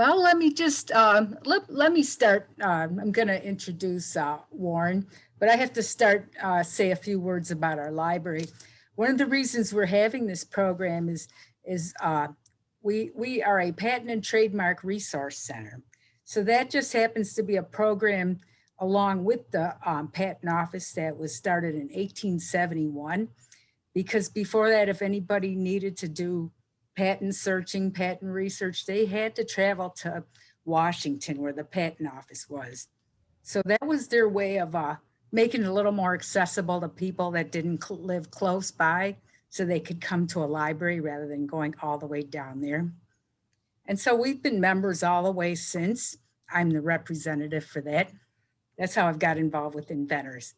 Well, let me just, let me start. I'm going to introduce Warren, but I have to start, say a few words about our library. One of the reasons we're having this program is we are a patent and trademark resource center. So that just happens to be a program along with the patent office that was started in 1871. Because before that, if anybody needed to do patent searching, patent research, they had to travel to Washington where the patent office was. So that was their way of making it a little more accessible to people that didn't live close by, so they could come to a library rather than going all the way down there. And so we've been members all the way since. I'm the representative for that. That's how I've got involved with Inventors.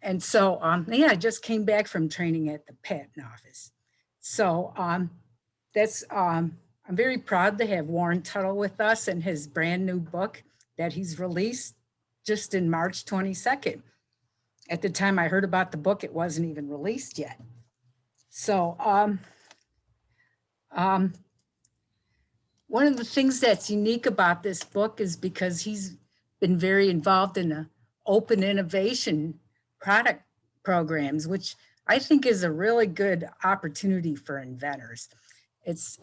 And so, yeah, I just came back from training at the patent office. So I'm very proud to have Warren Tuttle with us and his brand new book that he's released just in March 22nd. At the time I heard about the book, it wasn't even released yet. So one of the things that's unique about this book is because he's been very involved in the open innovation product programs, which I think is a really good opportunity for inventors. It's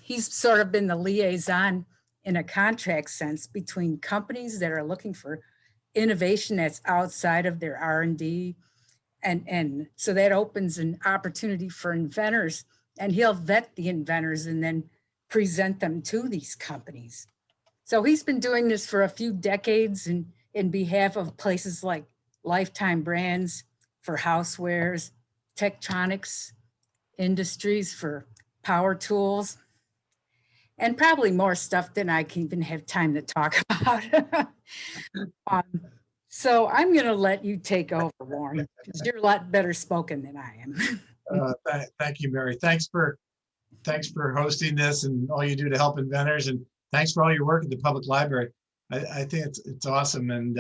he's sort of been the liaison in a contract sense between companies that are looking for innovation that's outside of their R&D. And so that opens an opportunity for inventors, and he'll vet the inventors and then present them to these companies. So he's been doing this for a few decades and in behalf of places like Lifetime Brands for housewares, Tektronix Industries for power tools, and probably more stuff than I can even have time to talk about. So I'm going to let you take over, Warren, because you're a lot better spoken than I am. Thank you, Mary. Thanks for hosting this and all you do to help inventors, and thanks for all your work at the public library. I think it's awesome, and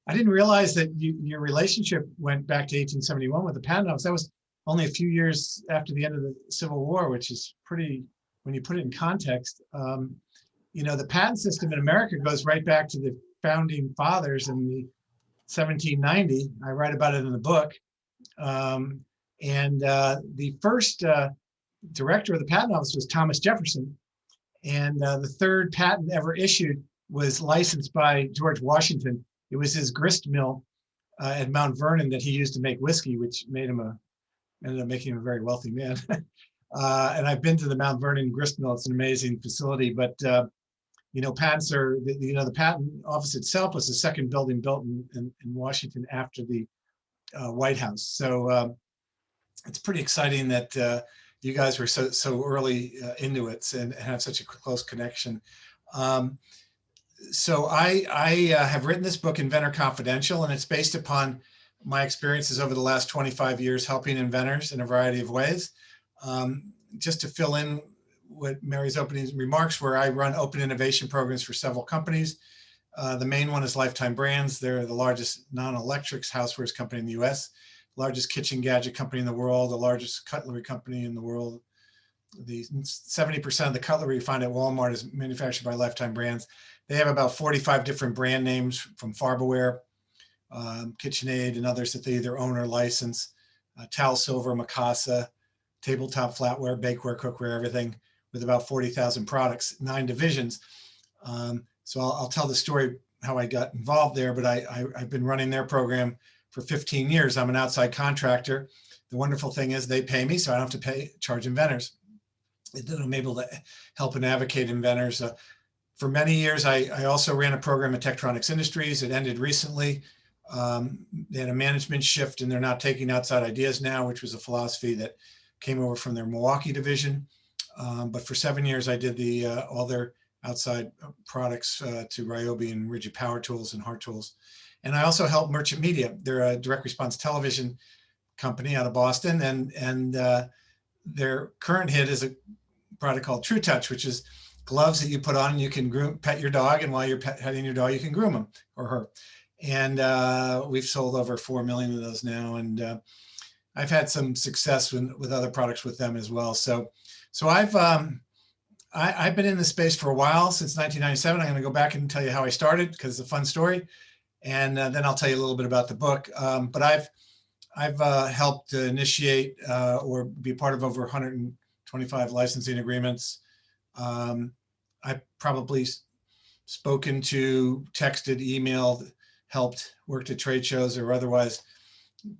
I didn't realize that your relationship went back to 1871 with the patent office. That was only a few years after the end of the Civil War, which is pretty, when you put it in context. You know, the patent system in America goes right back to the founding fathers in the 1790. I write about it in the book. The first director of the patent office was Thomas Jefferson. And the third patent ever issued was licensed by George Washington. It was his grist mill at Mount Vernon that he used to make whiskey, which made him ended up making him a very wealthy man. And I've been to the Mount Vernon grist mill. It's an amazing facility, but you know, patents are, the patent office itself was the second building built in Washington after the White House. So it's pretty exciting that you guys were so early into it and have such a close connection. So I have written this book, Inventor Confidential, and it's based upon my experiences over the last 25 years helping inventors in a variety of ways. Just to fill in what Mary's opening remarks were, I run open innovation programs for several companies. The main one is Lifetime Brands. They're the largest non-electrics housewares company in the US, largest kitchen gadget company in the world, the largest cutlery company in the world. The 70% of the cutlery you find at Walmart is manufactured by Lifetime Brands. They have about 45 different brand names from Farberware, KitchenAid, and others that they either own or license. Towel Silver, Mikasa, tabletop flatware, bakeware, cookware, everything, with about 40,000 products, 9 divisions. So I'll tell the story how I got involved there, but I've been running their program for 15 years. I'm an outside contractor. The wonderful thing is they pay me, so I don't have to charge inventors. Then I'm able to help and advocate inventors. For many years, I also ran a program at Tektronix Industries. It ended recently. They had a management shift and they're not taking outside ideas now, which was a philosophy that came over from their Milwaukee division. But for 7 years, I did all their outside products to Ryobi and Rigid Power Tools and Hart Tools. And I also help Merchant Media. They're a direct response television company out of Boston. And their current hit is a product called True Touch, which is gloves that you put on and you can pet your dog. And while you're petting your dog, you can groom him or her. And we've sold over 4 million of those now. And I've had some success with other products with them as well. So I've I've been in this space for a while, since 1997. I'm going to go back and tell you how I started because it's a fun story. And then I'll tell you a little bit about the book. But I've helped initiate or be part of over 125 licensing agreements. I've probably spoken to, texted, emailed, helped, worked at trade shows, or otherwise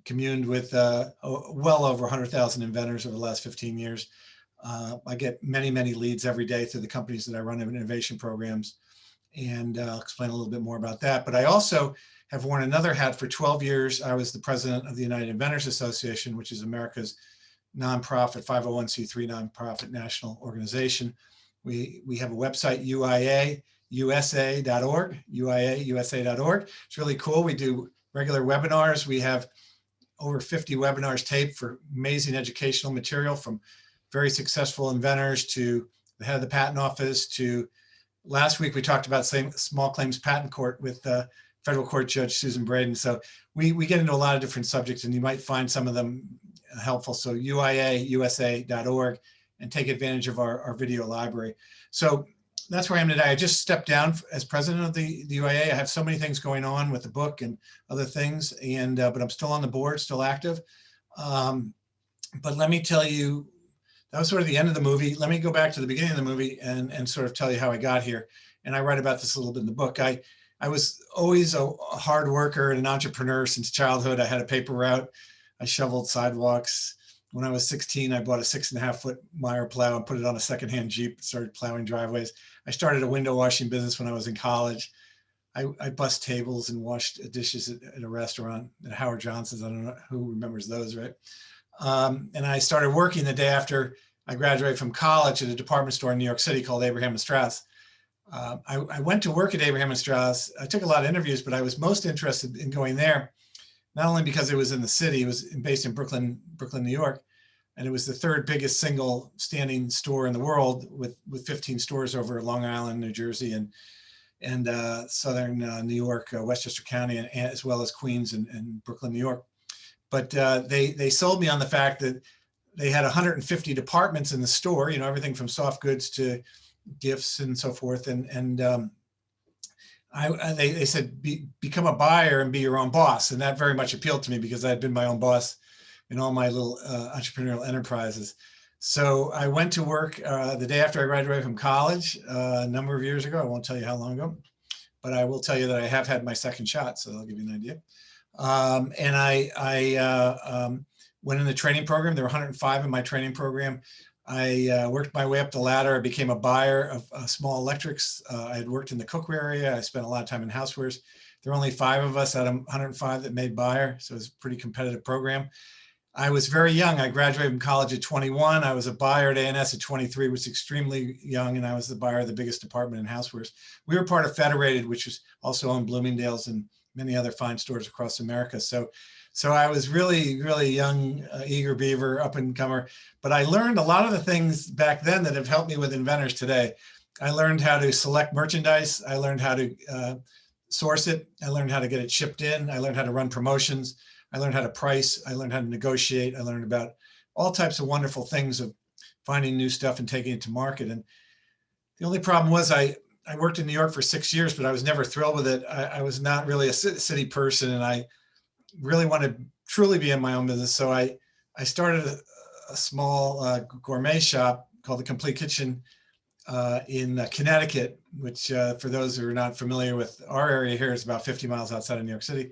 communed with well over 100,000 inventors over the last 15 years. I get many, many leads every day through the companies that I run innovation programs. And I'll explain a little bit more about that. But I also have worn another hat. For 12 years. I was the president of the United Inventors Association, which is America's nonprofit 501c3 nonprofit national organization. We have a website, uiausa.org, uiausa.org. It's really cool. We do regular webinars. We have over 50 webinars taped for amazing educational material, from very successful inventors to the head of the patent office to last week we talked about small claims patent court with federal court judge Susan Braden. So we get into a lot of different subjects, and you might find some of them helpful. So uiausa.org, and take advantage of our video library. So that's where I am today. I just stepped down as president of the UIA. I have so many things going on with the book and other things, and but I'm still on the board, still active. But let me tell you, that was sort of the end of the movie. Let me go back to the beginning of the movie and sort of tell you how I got here. And I write about this a little bit in the book. I was always a hard worker and an entrepreneur since childhood. I had a paper route. I shoveled sidewalks. When I was 16, I bought a 6.5-foot Meyer plow and put it on a secondhand Jeep and started plowing driveways. I started a window washing business when I was in college. I bussed tables and washed dishes at a restaurant at Howard Johnson's. I don't know who remembers those, right? And I started working the day after I graduated from college at a department store in New York City called Abraham and Straus. I went to work at Abraham and Straus. I took a lot of interviews, but I was most interested in going there, not only because it was in the city. It was based in Brooklyn, New York, and it was the third biggest single standing store in the world, with 15 stores over Long Island, New Jersey, and southern New York, Westchester County, and as well as Queens and Brooklyn, New York. But they sold me on the fact that they had 150 departments in the store, you know, everything from soft goods to gifts and so forth. And they said, become a buyer and be your own boss. And that very much appealed to me because I had been my own boss in all my little entrepreneurial enterprises. So I went to work the day after I graduated from college a number of years ago. I won't tell you how long ago, but I will tell you that I have had my second shot. So I'll give you an idea. And I went in the training program. There were 105 in my training program. I worked my way up the ladder. I became a buyer of small electrics. I had worked in the cookware area. I spent a lot of time in housewares. There were only 5 of us out of 105 that made buyer. So it was a pretty competitive program. I was very young. I graduated from college at 21. I was a buyer at A&S at 23, which was extremely young. And I was the buyer of the biggest department in housewares. We were part of Federated, which was also owned Bloomingdale's and many other fine stores across America. So I was really, really young, eager beaver, up and comer. But I learned a lot of the things back then that have helped me with Inventors today. I learned how to select merchandise. I learned how to source it. I learned how to get it shipped in. I learned how to run promotions. I learned how to price. I learned how to negotiate. I learned about all types of wonderful things of finding new stuff and taking it to market. And the only problem was I worked in New York for 6 years, but I was never thrilled with it. I was not really a city person, and I really wanted to truly be in my own business. So I started a small gourmet shop called The Complete Kitchen in Connecticut, which for those who are not familiar with our area here, is about 50 miles outside of New York City.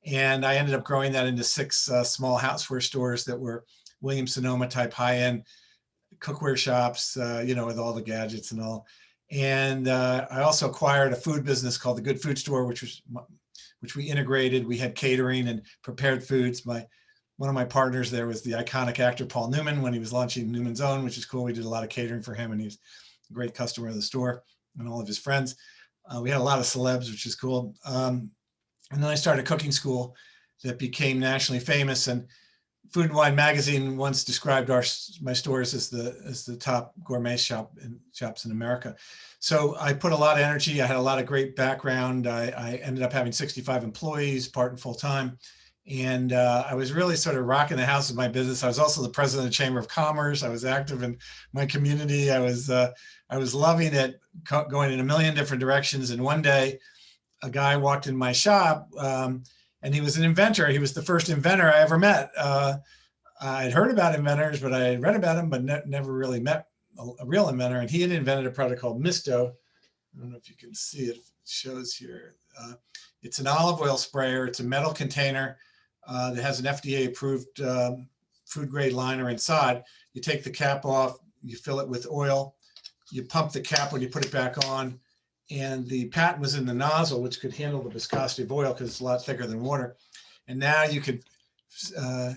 And I ended up growing that into 6 small houseware stores that were Williams-Sonoma type high-end cookware shops, you know, with all the gadgets and all. And I also acquired a food business called the Good Food Store, which we integrated. We had catering and prepared foods. One of my partners there was the iconic actor Paul Newman when he was launching Newman's Own, which is cool. We did a lot of catering for him, and he's a great customer of the store and all of his friends. We had a lot of celebs, which is cool. And then I started a cooking school that became nationally famous. And Food and Wine magazine once described my stores as the top gourmet shops in America. So I put a lot of energy. I had a lot of great background. I ended up having 65 employees, part and full time. And I was really sort of rocking the house with my business. I was also the president of the Chamber of Commerce. I was active in my community. I was loving it, going in a million different directions. And one day, a guy walked in my shop, and he was an inventor. He was the first inventor I ever met. I'd heard about inventors, but I had read about him, but never really met a real inventor. And he had invented a product called Misto. I don't know if you can see it. It shows here. It's an olive oil sprayer. It's a metal container that has an FDA-approved food-grade liner inside. You take the cap off, you fill it with oil, you pump the cap when you put it back on, and the patent was in the nozzle, which could handle the viscosity of oil because it's a lot thicker than water. And now you could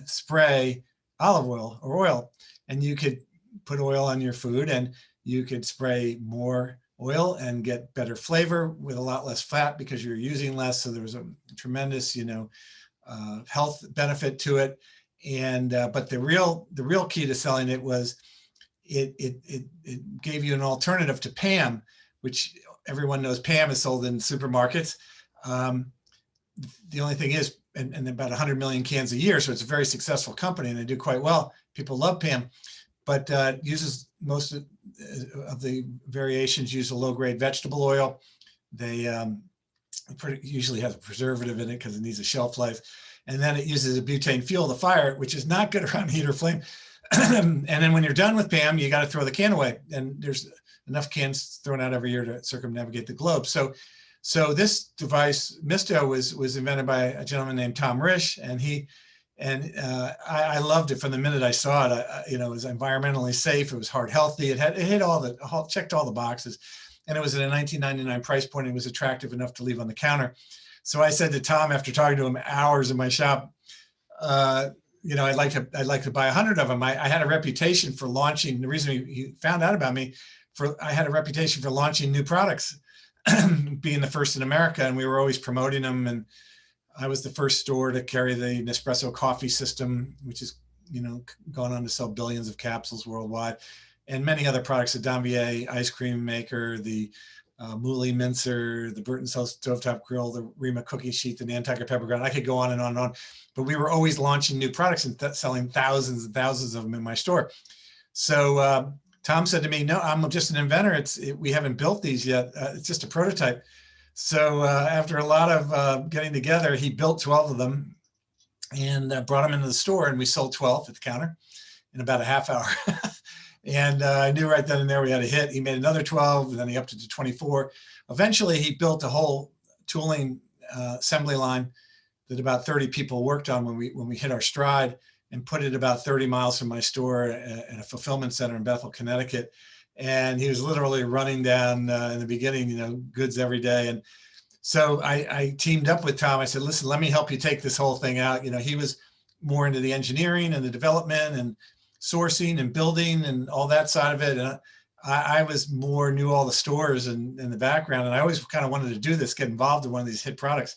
spray olive oil or oil, and you could put oil on your food, and you could spray more oil and get better flavor with a lot less fat because you're using less. So there was a tremendous, health benefit to it. And but the real key to selling it was it gave you an alternative to Pam, which everyone knows Pam is sold in supermarkets. The only thing is, and about 100 million cans a year, so it's a very successful company and they do quite well. People love Pam, but uses most of the variations use a low-grade vegetable oil. They usually has a preservative in it because it needs a shelf life. And then it uses a butane fuel to fire it, which is not good around heat or flame. And then when you're done with Pam, you got to throw the can away. And there's enough cans thrown out every year to circumnavigate the globe. So this device, Misto, was invented by a gentleman named Tom Risch, and I loved it from the minute I saw it. It was environmentally safe. It was heart healthy. It checked all the boxes, and it was at a $19.99 price point. It was attractive enough to leave on the counter. So I said to Tom, after talking to him hours in my shop, I'd like to buy 100 of them. I had a reputation for launching. The reason he found out about me, I had a reputation for launching new products, being the first in America, and we were always promoting them. And I was the first store to carry the Nespresso coffee system, which has gone on to sell billions of capsules worldwide, and many other products. The Danvier ice cream maker, the Mooley mincer, the Burton stovetop grill, the Rima cookie sheet, the Nantucket pepper ground. I could go on and on and on, but we were always launching new products and selling thousands and thousands of them in my store. So Tom said to me, "No, I'm just an inventor. We haven't built these yet. It's just a prototype." So after a lot of getting together, he built 12 of them and brought them into the store, and we sold 12 at the counter in about a half hour. And I knew right then and there we had a hit. He made another 12, and then he upped it to 24. Eventually, he built a whole tooling assembly line that about 30 people worked on when we hit our stride, and put it about 30 miles from my store at a fulfillment center in Bethel, Connecticut. And he was literally running down in the beginning, goods every day. And so I teamed up with Tom. I said, "Listen, let me help you take this whole thing out." He was more into the engineering and the development and sourcing and building and all that side of it. And I knew all the stores and the background. And I always kind of wanted to do this, get involved in one of these hit products.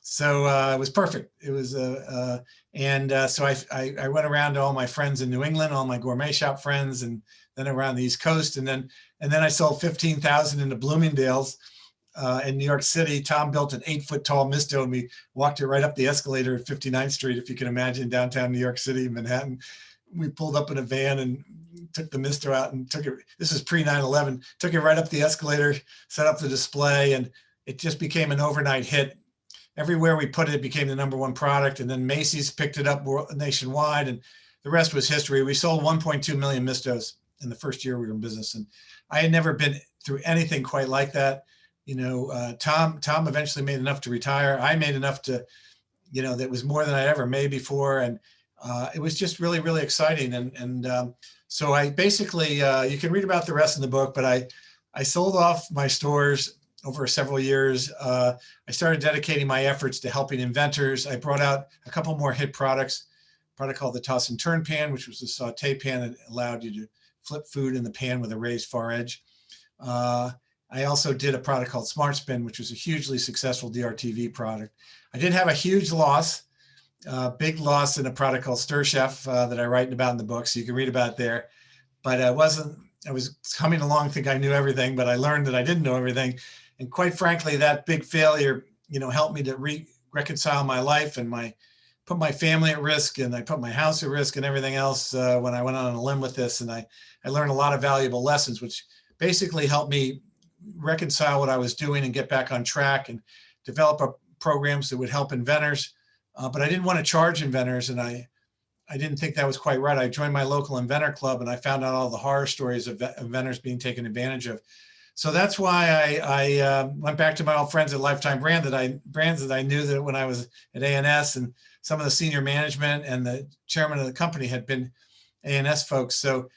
So it was perfect. It was, so I went around to all my friends in New England, all my gourmet shop friends, and then around the East Coast. And then I sold 15,000 into Bloomingdale's in New York City. Tom built an 8-foot tall Misto, and we walked it right up the escalator at 59th Street, if you can imagine, downtown New York City, Manhattan. We pulled up in a van and took the Misto out and took it. This is pre 9/11. Took it right up the escalator, set up the display, and it just became an overnight hit. Everywhere we put it, it became the #1 product. And then Macy's picked it up nationwide, and the rest was history. We sold 1.2 million Mistos in the first year we were in business. And I had never been through anything quite like that. Tom eventually made enough to retire. I made enough to, that was more than I ever made before. And it was just really, really exciting. And so I basically, you can read about the rest of the book, but I sold off my stores over several years. I started dedicating my efforts to helping inventors. I brought out a couple more hit products, a product called the Toss and Turn Pan, which was a saute pan that allowed you to flip food in the pan with a raised far edge. I also did a product called Smart Spin, which was a hugely successful DRTV product. I did have a huge loss, big loss in a product called Stir Chef that I write about in the book, so you can read about it there. But I was coming along thinking I knew everything, but I learned that I didn't know everything. And quite frankly, that big failure, helped me to reconcile my life and my put my family at risk, and I put my house at risk and everything else when I went on a limb with this. And I learned a lot of valuable lessons, which basically helped me reconcile what I was doing and get back on track and develop programs that would help inventors. But I didn't want to charge inventors, and I didn't think that was quite right. I joined my local inventor club, and I found out all the horror stories of inventors being taken advantage of. So that's why I went back to my old friends at Lifetime Brands that I knew that when I was at A&S, and some of the senior management and the chairman of the company had been A&S folks. So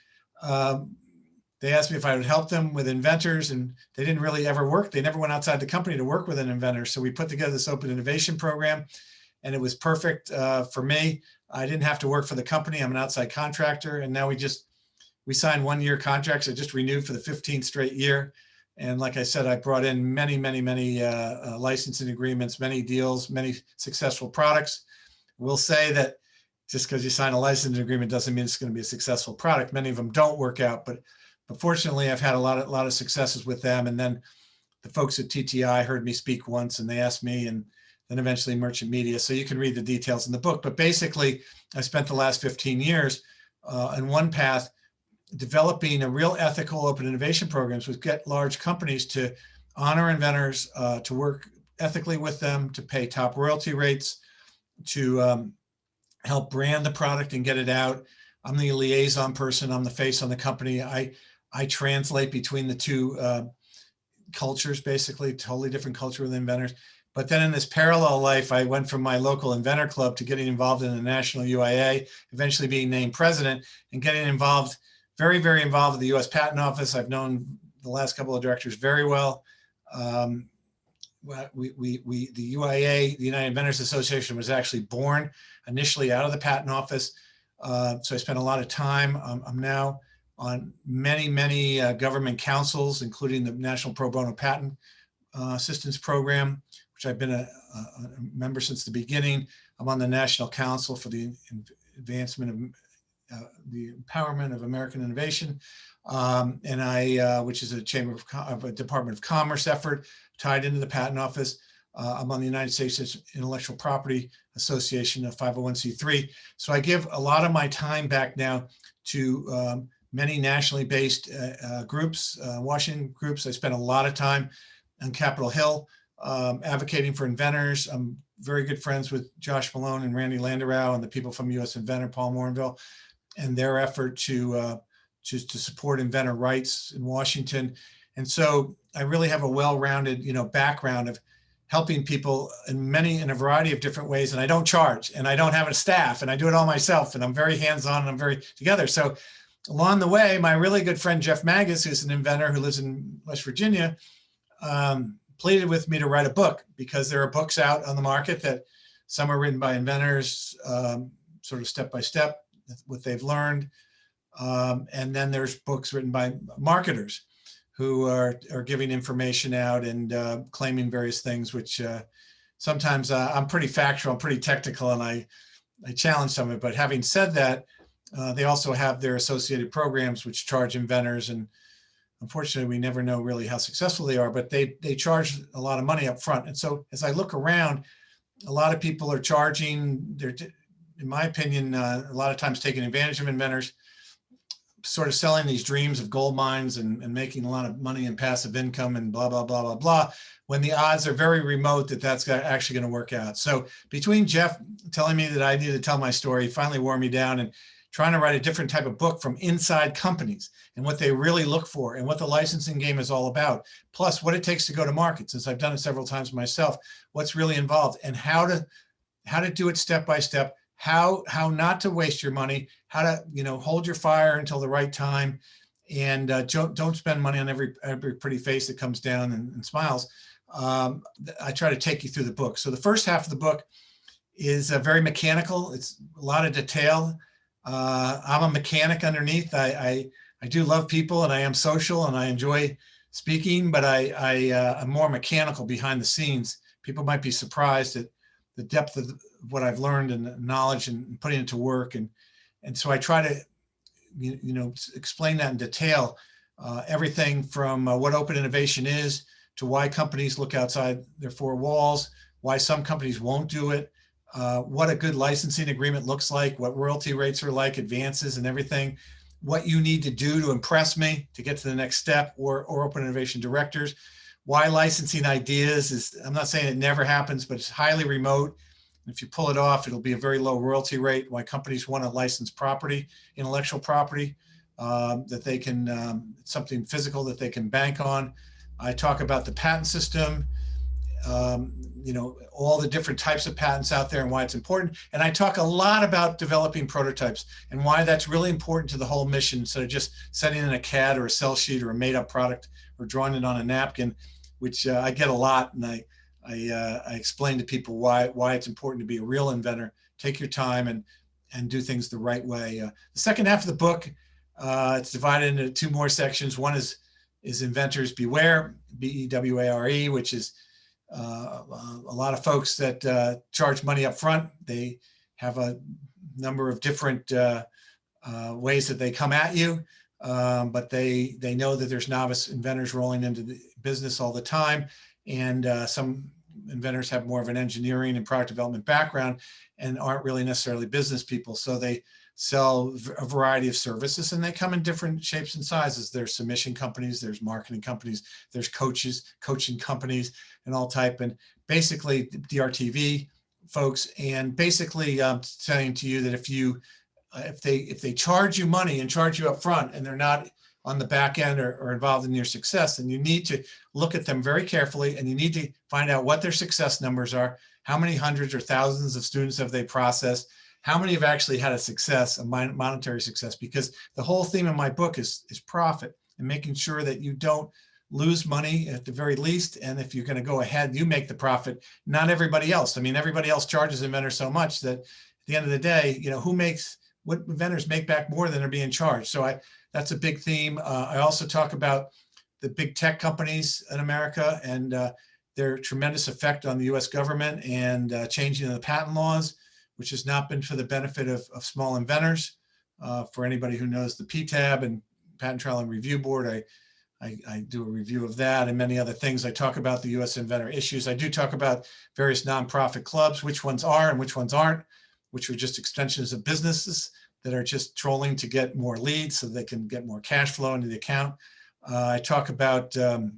they asked me if I would help them with inventors, and they didn't really ever work. They never went outside the company to work with an inventor. So we put together this open innovation program, and it was perfect for me. I didn't have to work for the company. I'm an outside contractor. And now we signed 1-year contracts. I just renewed for the 15th straight year. And like I said, I brought in many licensing agreements, many deals, many successful products. We'll say that just because you sign a licensing agreement doesn't mean it's going to be a successful product. Many of them don't work out, but fortunately, I've had a lot of successes with them. And then the folks at TTI heard me speak once, and they asked me, and then eventually Merchant Media. So you can read the details in the book. But basically, I spent the last 15 years in one path, developing a real ethical open innovation programs, which get large companies to honor inventors, to work ethically with them, to pay top royalty rates, to help brand the product and get it out. I'm the liaison person. I'm the face on the company. I translate between the two cultures, basically, totally different culture with inventors. But then in this parallel life, I went from my local inventor club to getting involved in the national UIA, eventually being named president, and getting involved, very, very involved with the US Patent Office. I've known the last couple of directors very well. The UIA, the United Inventors Association, was actually born initially out of the Patent Office. So I spent a lot of time. I'm now on many government councils, including the National Pro Bono Patent Assistance Program, which I've been a member since the beginning. I'm on the National Council for the Advancement of the Empowerment of American Innovation, and which is a a Department of Commerce effort tied into the Patent Office. I'm on the United States Intellectual Property Association, a 501c3. So I give a lot of my time back now to many nationally based groups, Washington groups. I spent a lot of time on Capitol Hill advocating for inventors. I'm very good friends with Josh Malone and Randy Landerow and the people from US Inventor, Paul Morinville, and their effort to support inventor rights in Washington. And so I really have a well-rounded, background of helping people in a variety of different ways. And I don't charge, and I don't have a staff, and I do it all myself, and I'm very hands-on, and I'm very together. So along the way, my really good friend, Jeff Magus, who's an inventor who lives in West Virginia, pleaded with me to write a book, because there are books out on the market that some are written by inventors, sort of step by step, what they've learned. And then there's books written by marketers who are giving information out and claiming various things, which sometimes I'm pretty factual, I'm pretty technical, and I challenge some of it. But having said that, they also have their associated programs which charge inventors, and unfortunately, we never know really how successful they are, but they charge a lot of money up front. And so as I look around, a lot of people are charging, they're, in my opinion, a lot of times taking advantage of inventors, sort of selling these dreams of gold mines and making a lot of money and passive income and blah, blah, blah, blah, blah, when the odds are very remote that that's actually going to work out. So between Jeff telling me that I need to tell my story, finally wore me down, and trying to write a different type of book from inside companies and what they really look for and what the licensing game is all about, plus what it takes to go to market, since I've done it several times myself, what's really involved, and how to do it step by step, how not to waste your money, how to hold your fire until the right time, and don't spend money on every pretty face that comes down and smiles. I try to take you through the book. So the first half of the book is very mechanical. It's a lot of detail. I'm a mechanic underneath. I do love people, and I am social, and I enjoy speaking, but I'm more mechanical behind the scenes. People might be surprised at the depth of what I've learned and the knowledge and putting it to work. And so I try to, explain that in detail, everything from what open innovation is to why companies look outside their four walls, why some companies won't do it, what a good licensing agreement looks like, what royalty rates are like, advances and everything, what you need to do to impress me to get to the next step, or open innovation directors. Why licensing ideas is, I'm not saying it never happens, but it's highly remote. If you pull it off, it'll be a very low royalty rate. Why companies want to license property, intellectual property, that they can, something physical that they can bank on. I talk about the patent system, you know, all the different types of patents out there and why it's important. And I talk a lot about developing prototypes and why that's really important to the whole mission. Instead of just sending in a CAD or a cell sheet or a made up product or drawing it on a napkin, which I get a lot. And I explain to people why it's important to be a real inventor. Take your time and do things the right way. The second half of the book, it's divided into two more sections. One is Inventors Beware, BEWARE, which is a lot of folks that charge money up front. They have a number of different ways that they come at you, but they know that there's novice inventors rolling into the business all the time. And some inventors have more of an engineering and product development background and aren't really necessarily business people. So they sell a variety of services, and they come in different shapes and sizes. There's submission companies, there's marketing companies, there's coaching companies, and all type. And basically DRTV folks, and basically saying to you that if they charge you money and charge you up front, and they're not on the back end or involved in your success, then you need to look at them very carefully, and you need to find out what their success numbers are. How many hundreds or thousands of students have they processed? How many have actually had a success, a monetary success? Because the whole theme of my book is profit and making sure that you don't lose money at the very least. And if you're going to go ahead, you make the profit, not everybody else. I mean, everybody else charges inventors so much that at the end of the day, you know, what inventors make back more than they're being charged. So that's a big theme. I also talk about the big tech companies in America and their tremendous effect on the US government and changing of the patent laws, which has not been for the benefit of small inventors. For anybody who knows the PTAB and Patent Trial and Review Board, I do a review of that and many other things. I talk about the US inventor issues. I do talk about various nonprofit clubs, which ones are and which ones aren't, which are just extensions of businesses that are just trolling to get more leads so they can get more cash flow into the account. I talk about, then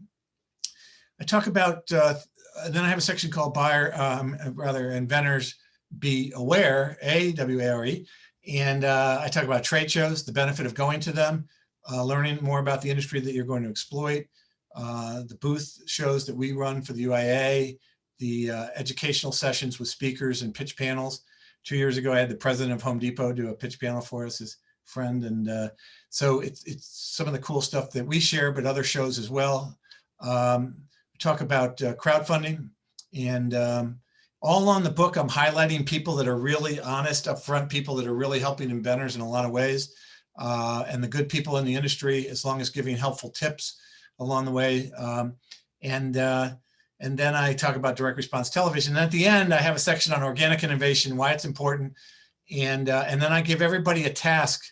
I have a section called Inventors Be Aware, AWARE, and I talk about trade shows, the benefit of going to them, learning more about the industry that you're going to exploit, the booth shows that we run for the UIA, the educational sessions with speakers and pitch panels. 2 years ago, I had the president of Home Depot do a pitch panel for us, his friend. And so it's some of the cool stuff that we share, but other shows as well. We talk about crowdfunding, and all on the book, I'm highlighting people that are really honest, upfront people that are really helping inventors in a lot of ways, and the good people in the industry, as long as giving helpful tips along the way. And then I talk about direct response television. And at the end, I have a section on organic innovation, why it's important. And then I give everybody a task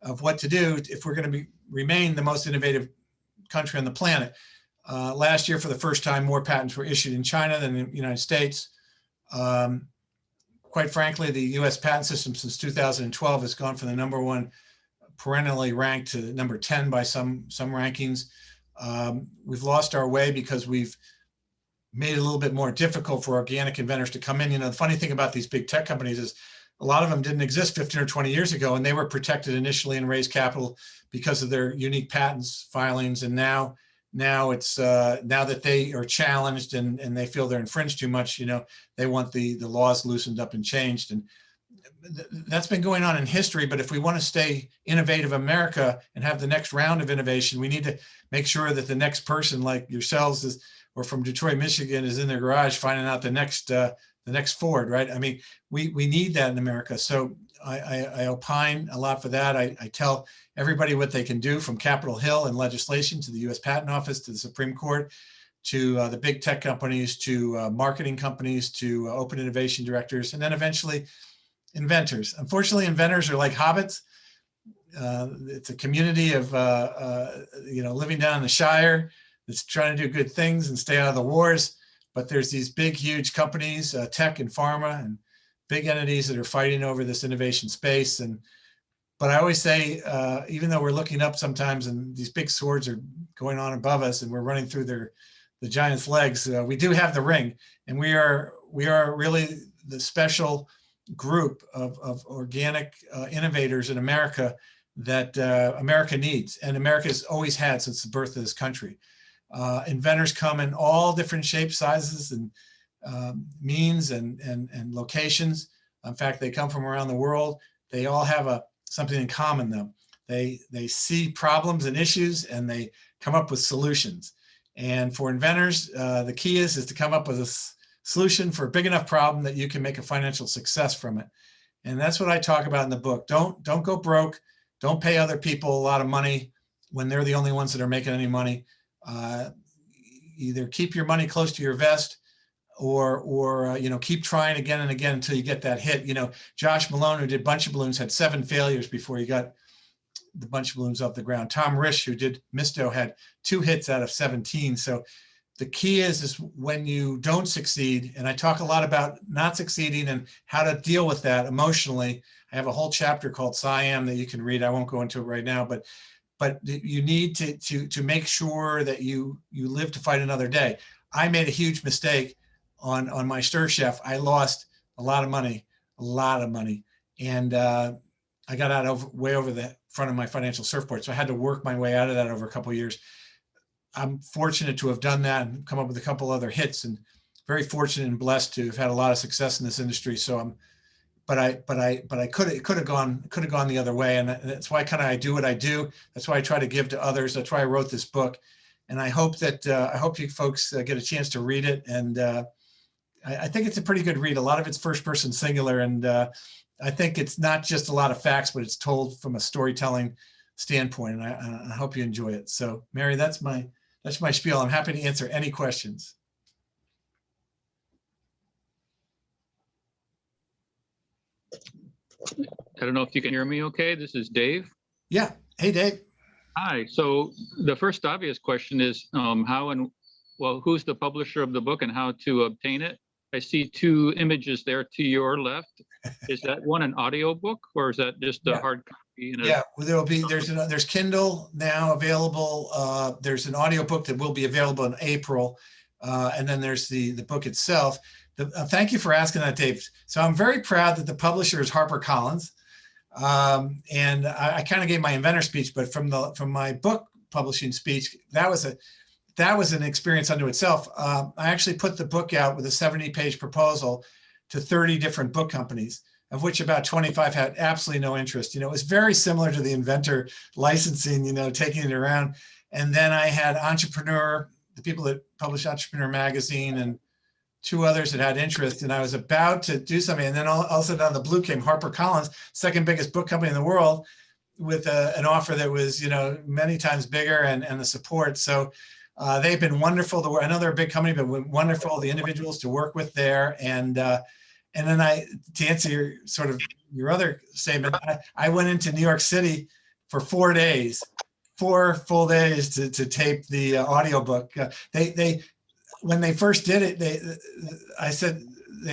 of what to do if we're going to remain the most innovative country on the planet. Last year, for the first time, more patents were issued in China than in the United States. Quite frankly, the US patent system since 2012 has gone from the #1 perennially ranked to number 10 by some rankings. We've lost our way because we've made it a little bit more difficult for organic inventors to come in. You know, the funny thing about these big tech companies is a lot of them didn't exist 15 or 20 years ago, and they were protected initially and raised capital because of their unique patents filings. And now it's now that they are challenged and they feel they're infringed too much, you know, they want the laws loosened up and changed. And that's been going on in history. But if we want to stay innovative America and have the next round of innovation, we need to make sure that the next person like yourselves or from Detroit, Michigan, is in their garage finding out the next Ford, right? I mean, we need that in America. So I opine a lot for that. I tell everybody what they can do, from Capitol Hill and legislation to the US Patent Office to the Supreme Court to the big tech companies to marketing companies to open innovation directors, and then eventually inventors. Unfortunately, inventors are like hobbits. It's a community of living down in the Shire that's trying to do good things and stay out of the wars. But there's these big, huge companies, tech and pharma and big entities that are fighting over this innovation space. But I always say, even though we're looking up sometimes and these big swords are going on above us and we're running through the giant's legs, we do have the ring, and we are really the special group of organic innovators in America that America needs, and America's always had since the birth of this country. Inventors come in all different shapes, sizes, and means and locations. In fact, they come from around the world. They all have something in common though. They see problems and issues and they come up with solutions. And for inventors, the key is to come up with a solution for a big enough problem that you can make a financial success from it. And that's what I talk about in the book. Don't go broke. Don't pay other people a lot of money when they're the only ones that are making any money. Either keep your money close to your vest, or keep trying again and again until you get that hit. Josh Malone, who did Bunch of Balloons, had 7 failures before he got the Bunch of Balloons off the ground. Tom Risch, who did Misto, had 2 hits out of 17. So the key is when you don't succeed, and I talk a lot about not succeeding and how to deal with that emotionally. I have a whole chapter called Siam that you can read. I won't go into it right now, but you need to make sure that you live to fight another day. I made a huge mistake on my Stir Chef. I lost a lot of money, and I got out way over the front of my financial surfboard. So I had to work my way out of that over a couple of years. I'm fortunate to have done that and come up with a couple other hits, and very fortunate and blessed to have had a lot of success in this industry. So but I could have gone the other way, and that's why I do what I do. That's why I try to give to others. That's why I wrote this book, and I hope you folks get a chance to read it. And I think it's a pretty good read. A lot of it's first person singular, and I think it's not just a lot of facts, but it's told from a storytelling standpoint. And I hope you enjoy it. So, Mary, that's my spiel. I'm happy to answer any questions. I don't know if you can hear me okay. This is Dave. Yeah. Hey, Dave. Hi. So the first obvious question is who's the publisher of the book and how to obtain it? I see 2 images there to your left. Is that one an audio book, or is that just a hard copy? Yeah, well, there's Kindle now available. There's an audio book that will be available in April. And then there's the book itself. Thank you for asking that, Dave. So I'm very proud that the publisher is HarperCollins. And I kind of gave my inventor speech, but from my book publishing speech, that was an experience unto itself. I actually put the book out with a 70-page proposal to 30 different book companies, of which about 25 had absolutely no interest. It was very similar to the inventor licensing, taking it around. And then I had Entrepreneur, the people that publish Entrepreneur Magazine, and 2 others that had interest. And I was about to do something. And then all of a sudden out of the blue came HarperCollins, second biggest book company in the world, with an offer that was, many times bigger and the support. So they've been wonderful. I know they're a big company, but wonderful, the individuals to work with there. And then to answer your other statement, I went into New York City for 4 days, 4 full days to tape the audiobook. When they first did it, they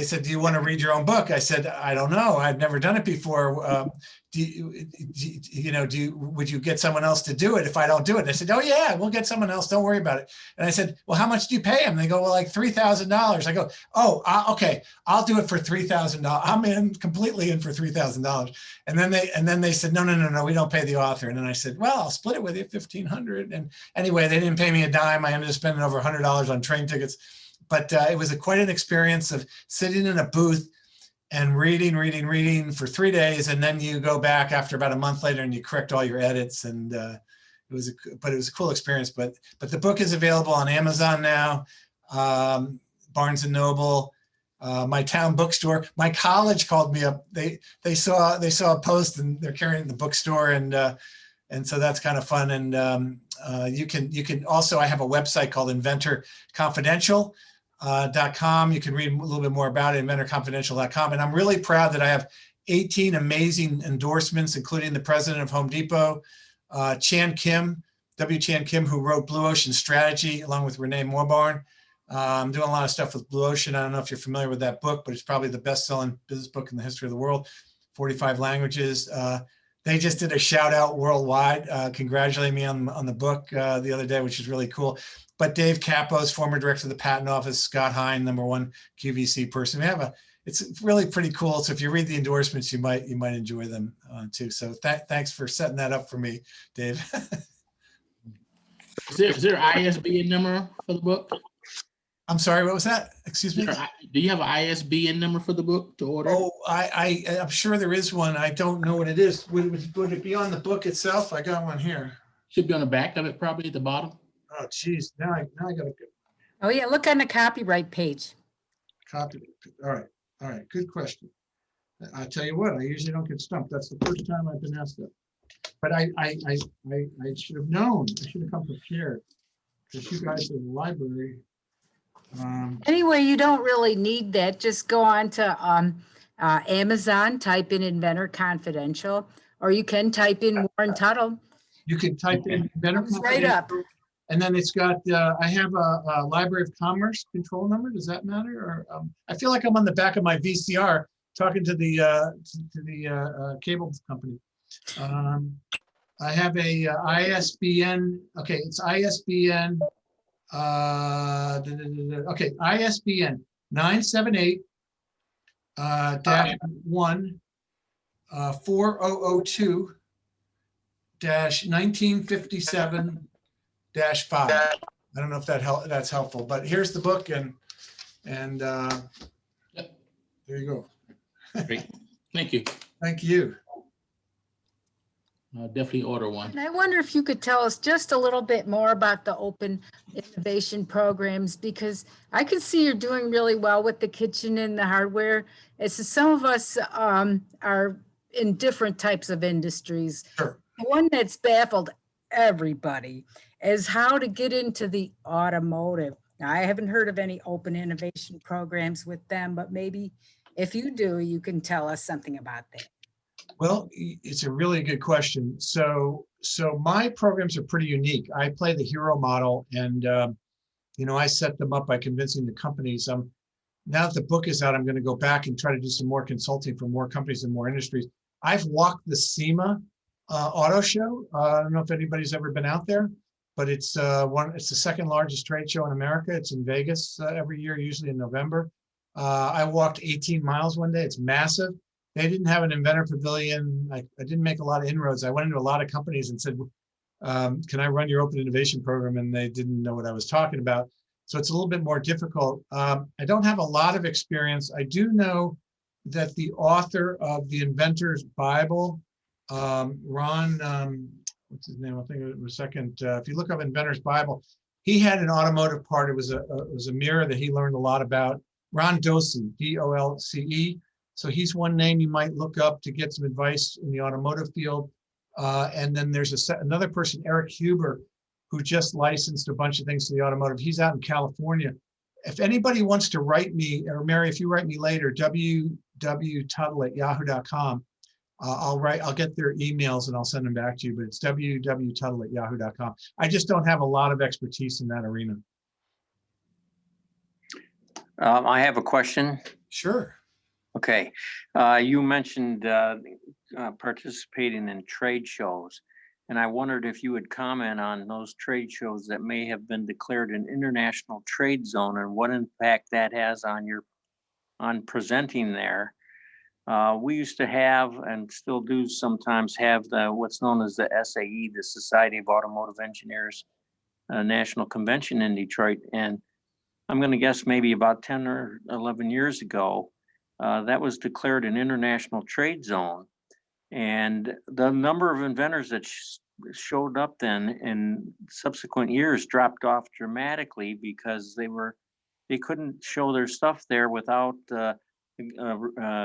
said, do you want to read your own book? I said, I don't know. I've never done it before. Would you get someone else to do it if I don't do it? And I said, oh yeah, we'll get someone else. Don't worry about it. And I said, well, how much do you pay them? And they go, well, like $3,000. I go, oh, okay, I'll do it for $3,000. I'm completely in for $3,000. And then they said, no, we don't pay the author. And then I said, well, I'll split it with you, $1,500. And anyway, they didn't pay me a dime. I ended up spending over $100 on train tickets. But it was quite an experience of sitting in a booth and reading for 3 days. And then you go back after about a month later and you correct all your edits. And it was a cool experience. But the book is available on Amazon now, Barnes and Noble, my town bookstore. My college called me up. They saw a post and they're carrying the bookstore, and so that's kind of fun. And you can also, I have a website called Inventor Confidential. .com. You can read a little bit more about it, inventorconfidential.com. And I'm really proud that I have 18 amazing endorsements, including the president of Home Depot, Chan Kim, W. Chan Kim, who wrote Blue Ocean Strategy, along with Renee Morbarn. I'm doing a lot of stuff with Blue Ocean. I don't know if you're familiar with that book, but it's probably the best-selling business book in the history of the world, 45 languages. They just did a shout out worldwide, congratulating me on the book the other day, which is really cool. But Dave Capos, former director of the patent office, Scott Hine, #1 QVC person. It's really pretty cool. So if you read the endorsements, you might enjoy them too. So thanks for setting that up for me, Dave. Is there an ISBN number for the book? I'm sorry, what was that? Excuse me? Do you have an ISBN number for the book to order? Oh, I'm sure there is one. I don't know what it is. Would it be on the book itself? I got one here. Should be on the back of it, probably at the bottom. Oh, geez. Now I got to Oh yeah, look on the copyright page. copy. All right. Good question. I tell you what, I usually don't get stumped. That's the first time I've been asked that. But I should have known. I should have come prepared. Because you guys in the library. Anyway, you don't really need that. Just go on to Amazon, type in Inventor Confidential, or you can type in Warren Tuttle. You can type in Inventor Comes right up. And then it's got, I have a Library of Commerce control number. Does that matter? Or I feel like I'm on the back of my VCR talking to the cable company. I have a ISBN. Okay, it's ISBN. Okay, ISBN 978 -1 4002 -1957 -5. I don't know if that's helpful, but here's the book and Yep. There you go. Great. Thank you. Thank you. I'll definitely order one. And I wonder if you could tell us just a little bit more about the open innovation programs, because I can see you're doing really well with the kitchen and the hardware. It's some of us are in different types of industries. Sure. The one that's baffled everybody is how to get into the automotive. Now, I haven't heard of any open innovation programs with them, but maybe if you do, you can tell us something about that. Well, it's a really good question. So my programs are pretty unique. I play the hero model, and I set them up by convincing the companies. Now that the book is out, I'm going to go back and try to do some more consulting for more companies and more industries. I've walked the SEMA auto show. I don't know if anybody's ever been out there, but it's the second largest trade show in America. It's in Vegas every year, usually in November. I walked 18 miles one day. It's massive. They didn't have an inventor pavilion. I didn't make a lot of inroads. I went into a lot of companies and said, can I run your open innovation program? And they didn't know what I was talking about. So it's a little bit more difficult. I don't have a lot of experience. I do know that the author of the Inventors Bible, Ron, what's his name? I'll think of it in a second. If you look up Inventors Bible, he had an automotive part. It was a mirror that he learned a lot about. Ron Dolce, D-O-L-C-E. So he's one name you might look up to get some advice in the automotive field. And then there's another person, Eric Huber, who just licensed a bunch of things to the automotive. He's out in California. If anybody wants to write me, or Mary, if you write me later, www.tuttle@yahoo.com. I'll get their emails and I'll send them back to you, but it's www.tuttle@yahoo.com. I just don't have a lot of expertise in that arena. I have a question. Sure. Okay, you mentioned participating in trade shows, and I wondered if you would comment on those trade shows that may have been declared an international trade zone and what impact that has on presenting there. We used to have, and still do sometimes have, what's known as the SAE, the Society of Automotive Engineers National Convention in Detroit, and I'm going to guess maybe about 10 or 11 years ago, that was declared an international trade zone. And the number of inventors that showed up then in subsequent years dropped off dramatically because they couldn't show their stuff there without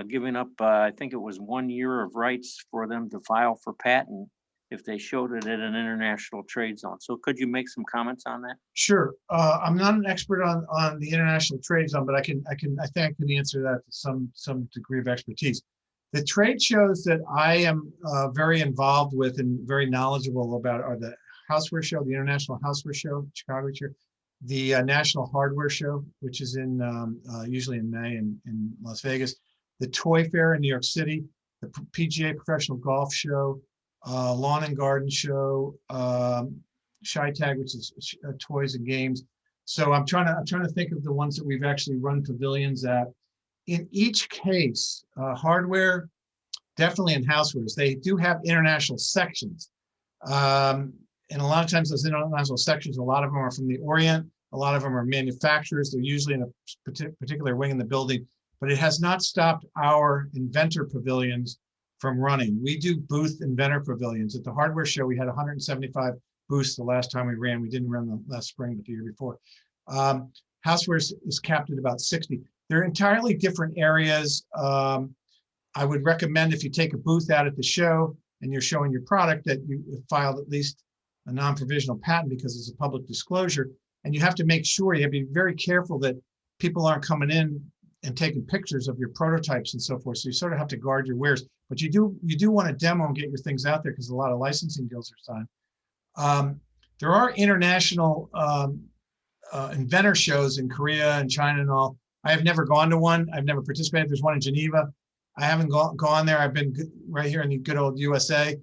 giving up, I think it was 1 year of rights for them to file for patent if they showed it at an international trade zone. So could you make some comments on that? Sure. I'm not an expert on the international trade zone, but I think I can answer that to some degree of expertise. The trade shows that I am very involved with and very knowledgeable about are the Houseware Show, the International Houseware Show, Chicago here, the National Hardware Show, which is in usually in May in Las Vegas, the Toy Fair in New York City, the PGA Professional Golf Show, Lawn and Garden Show, Shy Tag, which is toys and games. So I'm trying to think of the ones that we've actually run pavilions at. In each case, hardware, definitely in housewares, they do have international sections. And a lot of times those international sections, a lot of them are from the Orient, a lot of them are manufacturers. They're usually in a particular wing in the building, but it has not stopped our inventor pavilions from running. We do booth inventor pavilions. At the hardware show, we had 175 booths the last time we ran. We didn't run them last spring, but the year before. Housewares is capped at about 60. They're entirely different areas. I would recommend if you take a booth out at the show and you're showing your product that you filed at least a non-provisional patent because it's a public disclosure. And you have to make sure, you have to be very careful that people aren't coming in and taking pictures of your prototypes and so forth. So you sort of have to guard your wares, but you do want to demo and get your things out there because a lot of licensing deals are signed. There are international inventor shows in Korea and China and all. I have never gone to one. I've never participated. There's one in Geneva. I haven't gone there. I've been right here in the good old USA.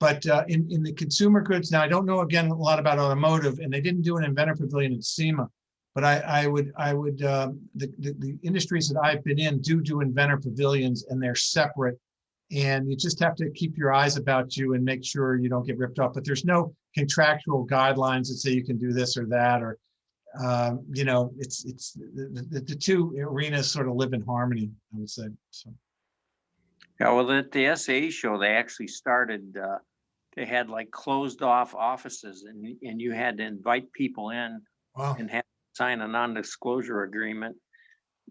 But in the consumer goods, now I don't know, again, a lot about automotive, and they didn't do an inventor pavilion at SEMA. But the industries that I've been in do inventor pavilions, and they're separate. And you just have to keep your eyes about you and make sure you don't get ripped off. But there's no contractual guidelines that say you can do this or that, or it's the two arenas sort of live in harmony, I would say. So. Yeah, well, at the SAE show, they actually started, they had like closed off offices and you had to invite people in. Wow. And have to sign a non-disclosure agreement.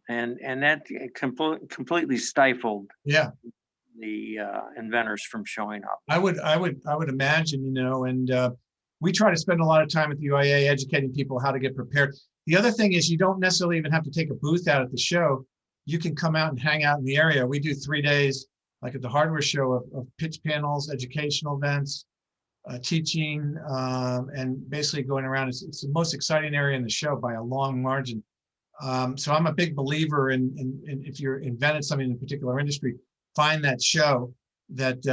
And that completely stifled the inventors from showing up. I would imagine, and we try to spend a lot of time at the UIA educating people how to get prepared. The other thing is you don't necessarily even have to take a booth out at the show. You can come out and hang out in the area. We do 3 days, like at the hardware show, of pitch panels, educational events, teaching, and basically going around. It's the most exciting area in the show by a long margin. So I'm a big believer in if you're invented something in a particular industry, find that show that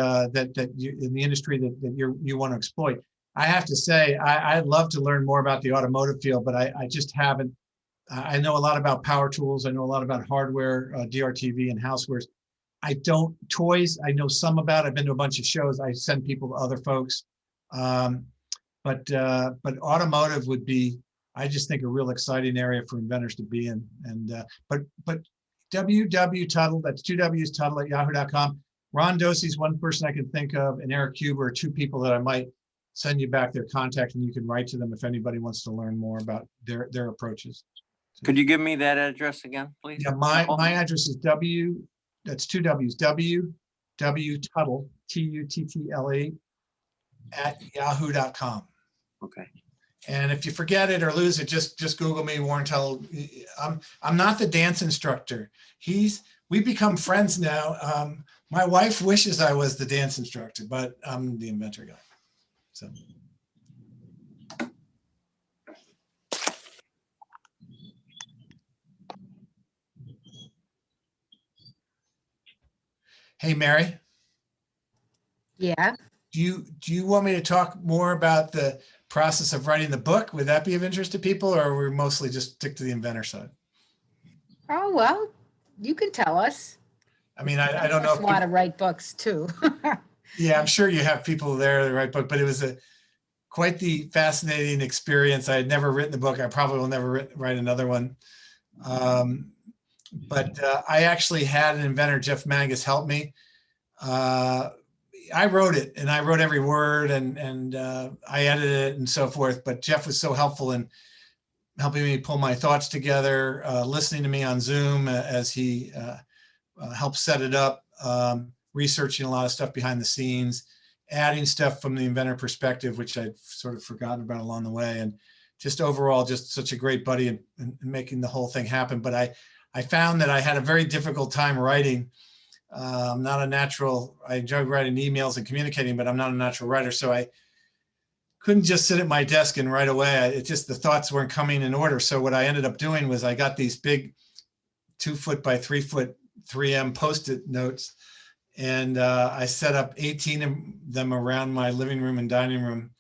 you in the industry that you want to exploit. I have to say, I'd love to learn more about the automotive field, but I just haven't. I know a lot about power tools. I know a lot about hardware, DRTV and housewares. I don't toys. I know some about. I've been to a bunch of shows. I send people to other folks. But automotive would be, I just think, a real exciting area for inventors to be in. And but Tuttle, that's 2 W's, Tuttle at yahoo.com. Ron Dosey's one person I can think of, and Eric Huber are 2 people that I might send you back their contact, and you can write to them if anybody wants to learn more about their approaches. Could you give me that address again, please? Yeah, my address is that's 2 W's, W Tuttle, Tuttle at yahoo.com. Okay. And if you forget it or lose it, just Google me, Warren Tuttle. I'm not the dance instructor. We become friends now. My wife wishes I was the dance instructor, but I'm the inventor guy. So. Hey, Mary. Yeah. Do you want me to talk more about the process of writing the book? Would that be of interest to people, or we mostly just stick to the inventor side? Oh, well, you can tell us. I mean, I don't know. There's a lot of write books too. Yeah, I'm sure you have people there that write book, but it was quite the fascinating experience. I had never written the book. I probably will never write another one. But I actually had an inventor, Jeff Mangus, help me. I wrote it, and I wrote every word, and I edited it and so forth. But Jeff was so helpful in helping me pull my thoughts together, listening to me on Zoom as he helped set it up, researching a lot of stuff behind the scenes, adding stuff from the inventor perspective, which I'd sort of forgotten about along the way. And just overall, just such a great buddy in making the whole thing happen. But I found that I had a very difficult time writing. I'm not a natural, I enjoy writing emails and communicating, but I'm not a natural writer. So couldn't just sit at my desk and right away. It just, the thoughts weren't coming in order. So what I ended up doing was I got these big 2 foot by 3 foot 3M Post-it notes. And I set up 18 of them around my living room and dining room,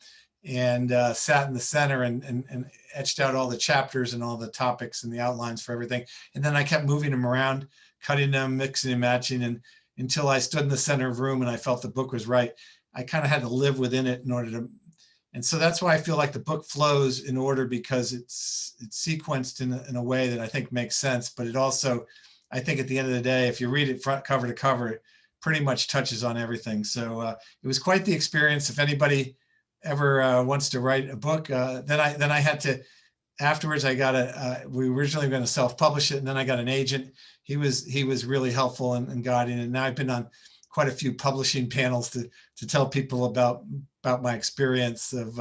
and sat in the center and etched out all the chapters and all the topics and the outlines for everything. And then I kept moving them around, cutting them, mixing and matching, and until I stood in the center of the room and I felt the book was right. I kind of had to live within it in order to, and so that's why I feel like the book flows in order, because it's sequenced in a way that I think makes sense. But it also, I think at the end of the day, if you read it front cover to cover, it pretty much touches on everything. So it was quite the experience. If anybody ever wants to write a book, then I had to, afterwards I got we were originally going to self-publish it, and then I got an agent. He was really helpful in guiding it. And now I've been on quite a few publishing panels to tell people about my experience of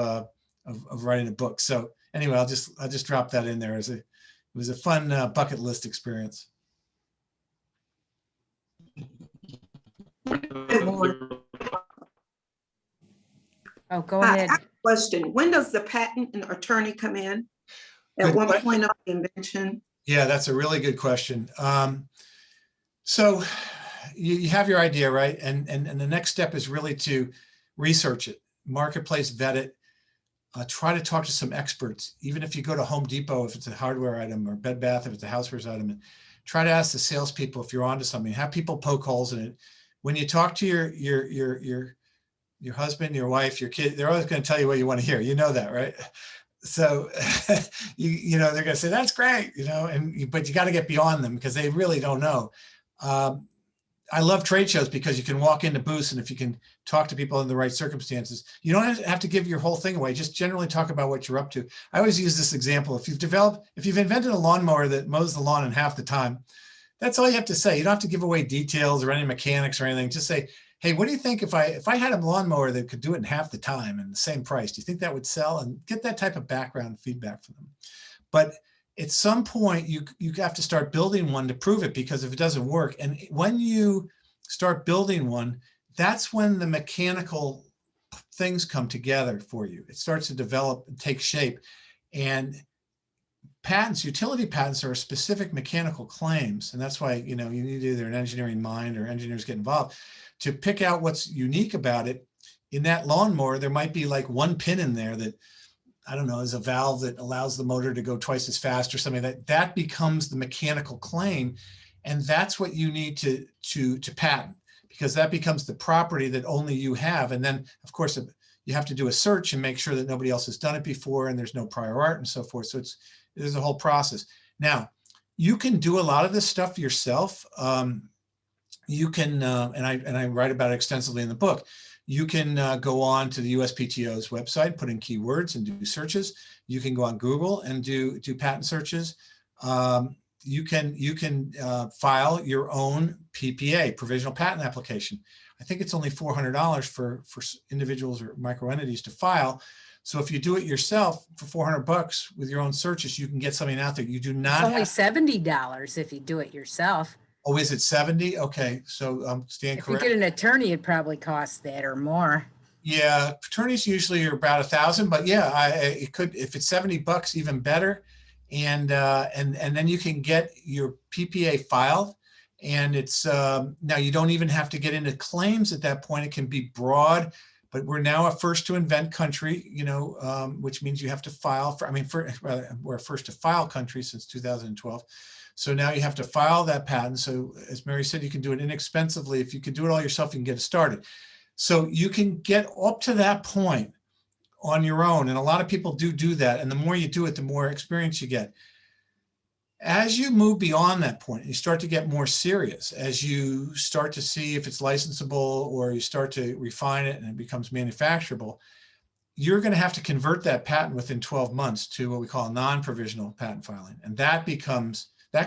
writing a book. So anyway, I'll just drop that in there as it was a fun bucket list experience. Oh, go I ahead. have a question. When does the patent and attorney come in? At Good what question. point of the invention? Yeah, that's a really good question. So you have your idea, right? And the next step is really to research it, marketplace, vet it, try to talk to some experts. Even if you go to Home Depot, if it's a hardware item, or Bed Bath, if it's a housewares item, and try to ask the salespeople if you're onto something. Have people poke holes in it. When you talk to your husband, your wife, your kid, they're always going to tell you what you want to hear. You know that, right? So, you know, they're going to say, that's great, you know, but you got to get beyond them because they really don't know. I love trade shows because you can walk into booths, and if you can talk to people in the right circumstances, you don't have to give your whole thing away. Just generally talk about what you're up to. I always use this example. If you've invented a lawnmower that mows the lawn in half the time, that's all you have to say. You don't have to give away details or any mechanics or anything. Just say, hey, what do you think if I had a lawnmower that could do it in half the time and the same price? Do you think that would sell? And get that type of background feedback from them. But at some point, you have to start building one to prove it, because if it doesn't work, and when you start building one, that's when the mechanical things come together for you. It starts to develop and take shape. And patents, utility patents, are specific mechanical claims. And that's why, you know, you need either an engineering mind or engineers get involved to pick out what's unique about it. In that lawnmower, there might be like one pin in there that, I don't know, is a valve that allows the motor to go twice as fast or something. That becomes the mechanical claim. And that's what you need to patent, because that becomes the property that only you have. And then, of course, you have to do a search and make sure that nobody else has done it before and there's no prior art and so forth. So there's a whole process. Now, you can do a lot of this stuff yourself. You can, and I write about it extensively in the book. You can go on to the USPTO's website, put in keywords and do searches. You can go on Google and do patent searches. You can file your own PPA, provisional patent application. I think it's only $400 for individuals or micro entities to file. So if you do it yourself for $400 with your own searches, you can get something out there. You do not. It's only $70 if you do it yourself. Oh, is it 70? Okay, so stand If correct. you get an attorney, it probably costs that or more. Yeah, attorneys usually are about $1,000, but yeah, it could, if it's $70, even better. And then you can get your PPA filed, and it's now you don't even have to get into claims at that point. It can be broad, but we're now a first to invent country, you know, which means you have to file for. I mean, we're a first to file country since 2012. So now you have to file that patent. So as Mary said, you can do it inexpensively. If you can do it all yourself, you can get it started. So you can get up to that point on your own. And a lot of people do that. And the more you do it, the more experience you get. As you move beyond that point, you start to get more serious. As you start to see if it's licensable, or you start to refine it and it becomes manufacturable, you're going to have to convert that patent within 12 months to what we call a non-provisional patent filing. And that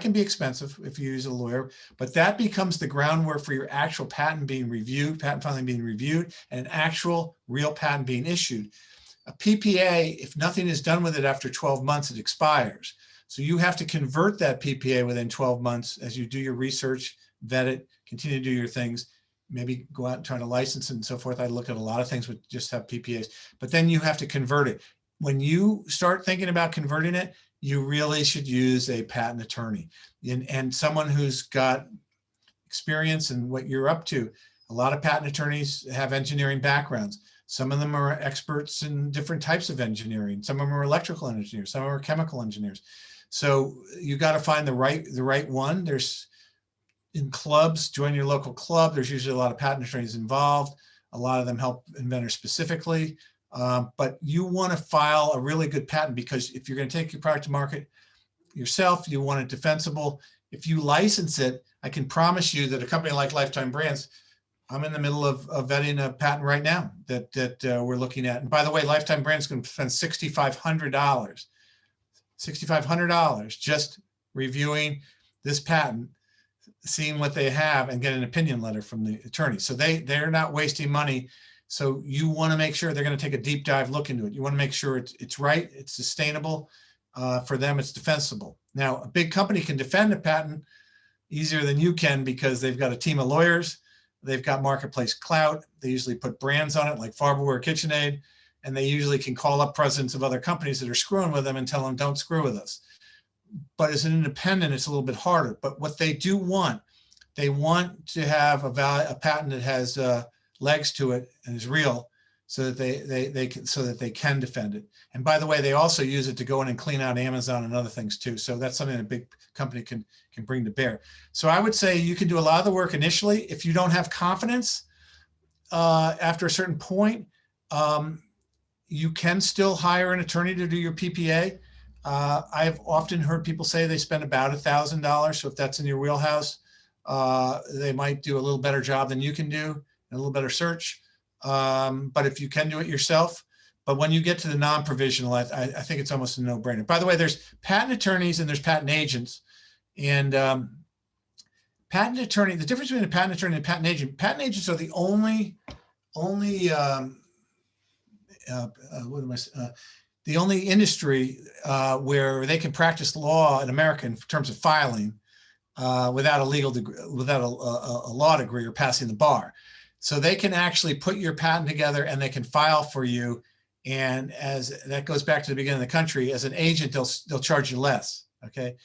can be expensive if you use a lawyer, but that becomes the groundwork for your actual patent being reviewed, patent filing being reviewed, and an actual real patent being issued. A PPA, if nothing is done with it after 12 months, it expires. So you have to convert that PPA within 12 months as you do your research, vet it, continue to do your things. maybe go out and try to license it and so forth. I look at a lot of things with just have PPAs, but then you have to convert it. When you start thinking about converting it, you really should use a patent attorney and someone who's got experience in what you're up to. A lot of patent attorneys have engineering backgrounds. Some of them are experts in different types of engineering. Some of them are electrical engineers. Some of them are chemical engineers. So you got to find the right one. There's in clubs, join your local club. There's usually a lot of patent attorneys involved. A lot of them help inventors specifically. But you want to file a really good patent, because if you're going to take your product to market yourself, you want it defensible. If you license it, I can promise you that a company like Lifetime Brands, I'm in the middle of vetting a patent right now that we're looking at. And by the way, Lifetime Brands is going to spend $6,500 just reviewing this patent, seeing what they have, and get an opinion letter from the attorney. So they're not wasting money. So you want to make sure they're going to take a deep dive look into it. You want to make sure it's right, it's sustainable. For them, it's defensible. Now, a big company can defend a patent easier than you can, because they've got a team of lawyers. They've got marketplace clout. They usually put brands on it like Farberware, KitchenAid, and they usually can call up presidents of other companies that are screwing with them and tell them, don't screw with us. But as an independent, it's a little bit harder. But what they do want, they want to have a patent that has legs to it and is real, so that they can defend it. And by the way, they also use it to go in and clean out Amazon and other things too. So that's something a big company can bring to bear. So I would say you can do a lot of the work initially. If you don't have confidence after a certain point, you can still hire an attorney to do your PPA. I've often heard people say they spend about $1,000. So if that's in your wheelhouse, they might do a little better job than you can do, and a little better search. But if you can do it yourself, but when you get to the non-provisional, I think it's almost a no-brainer. By the way, there's patent attorneys and there's patent agents. And patent attorney, the difference between a patent attorney and a patent agents are the the only industry where they can practice law in America in terms of filing without a legal degree, without a law degree or passing the bar. So they can actually put your patent together and they can file for you. And as that goes back to the beginning of the country, as an agent, they'll charge you less. Okay.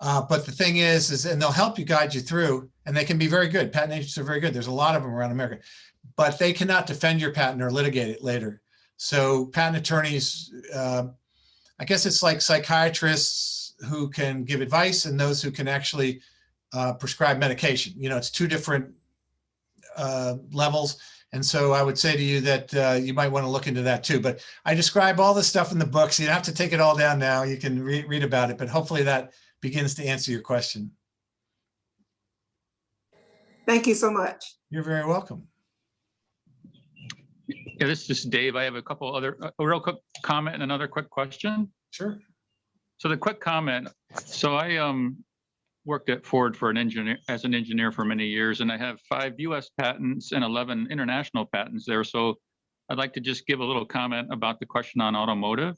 But the thing is, and they'll help you, guide you through, and they can be very good. Patent agents are very good. There's a lot of them around America, but they cannot defend your patent or litigate it later. So patent attorneys, I guess it's like psychiatrists who can give advice and those who can actually prescribe medication. You know, it's two different levels. And so I would say to you that you might want to look into that too. But I describe all this stuff in the book, so you don't have to take it all down now. You can read about it, but hopefully that begins to answer your question. Thank you so much. You're very welcome. Yeah, this is Dave. I have a couple other, a real quick comment and another quick question. Sure. So the quick comment. So I worked at Ford for as an engineer for many years, and I have 5 US patents and 11 international patents there. So I'd like to just give a little comment about the question on automotive.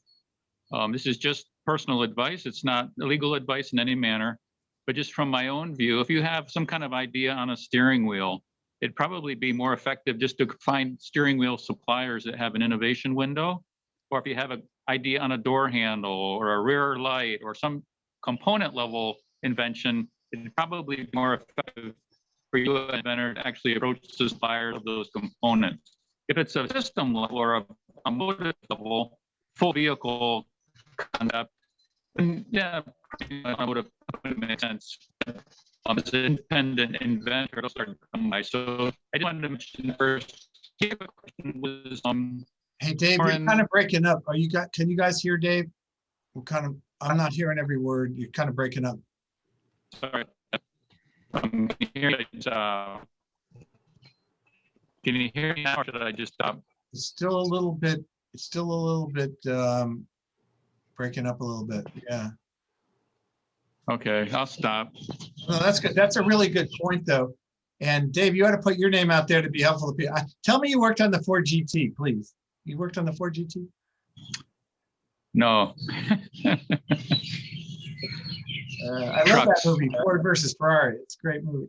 This is just personal advice. It's not legal advice in any manner, but just from my own view, if you have some kind of idea on a steering wheel, it'd probably be more effective just to find steering wheel suppliers that have an innovation window. Or if you have an idea on a door handle or a rear light or some component level invention, it'd probably be more effective for you, an inventor, to actually approach the suppliers of those components. If it's a system level or a motor level, full vehicle concept, then yeah, I would have made sense. As an independent inventor, it'll start to come by. So I just wanted to mention first, the question was, hey Dave, you're kind of breaking up. Can you guys hear Dave? I'm not hearing every word. You're kind of breaking up. Sorry. Can you hear me now, or should I just stop? It's still a little bit breaking up a little bit. Yeah. Okay, I'll stop. No, that's good. That's a really good point, though. And Dave, you ought to put your name out there to be helpful to people. Tell me you worked on the Ford GT, please. You worked on the Ford GT? No. I love that movie, Ford versus Ferrari. It's a great movie.